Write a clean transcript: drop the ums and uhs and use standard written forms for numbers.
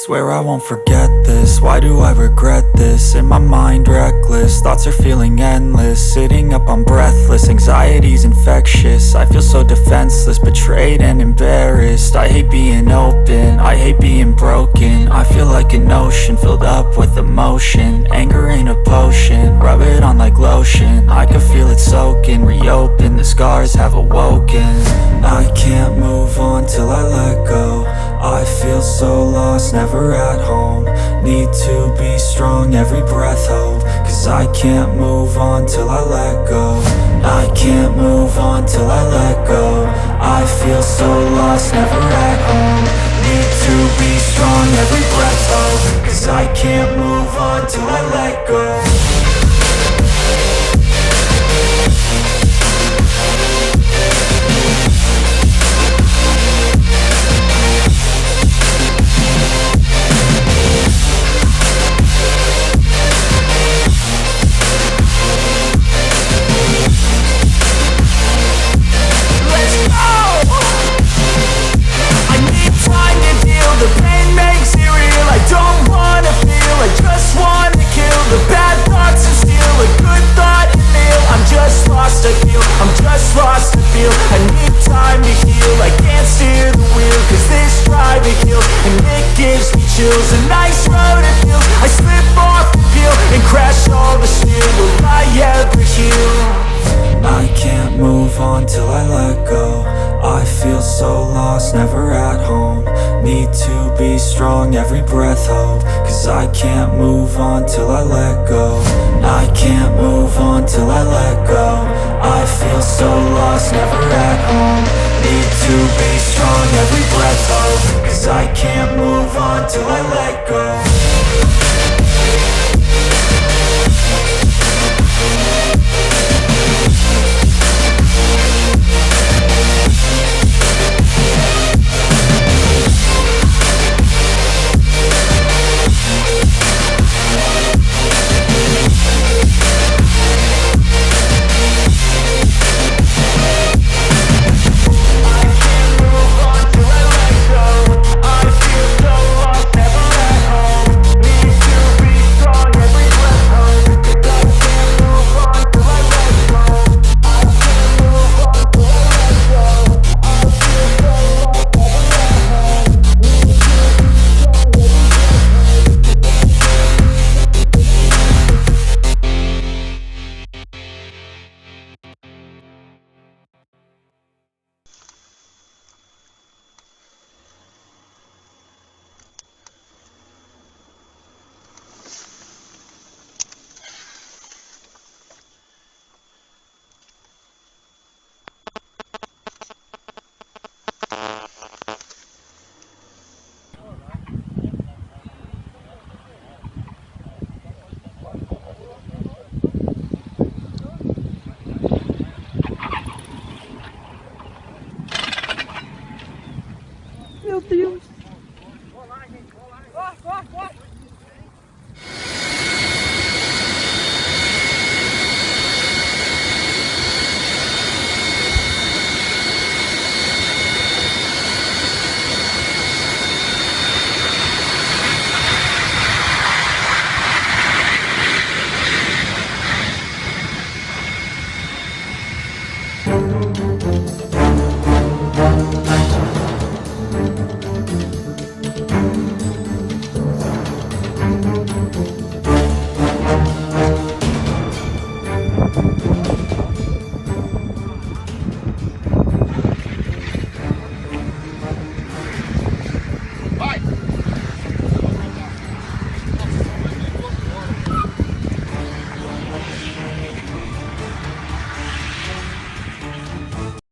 Swear I won't forget this, why do I regret this? In my mind reckless, thoughts are feeling endless. Sitting up, I'm breathless, anxiety's infectious. I feel so defenseless, betrayed and embarrassed. I hate being open, I hate being broken. I feel like an ocean filled up with emotion. Anger ain't a potion, rub it on like lotion. I can feel it soaking, reopen, the scars have awoken. I can't move on till I let go. I feel so lost, never at home. Need to be strong, every breath hope. Cause I can't move on till I let go. I can't move on till I let go. I feel so lost, never at home. Need to be strong, every breath hope. Cause I can't move on till I let go. I'm just lost to feel, I need time to heal. I can't steer the wheel, cause this driving kills. And it gives me chills, a nice road it feels. I slip off the peel and crash all the steel. Will I ever heal? I can't move on till I let go. I feel so lost, never at home. Need to be strong, every breath hope. Cause I can't move on till I let go. I can't move on till I let go. I feel so lost, never at home. Need to be strong, every breath hope. Cause I can't move on till I let go. Yatıyor musun?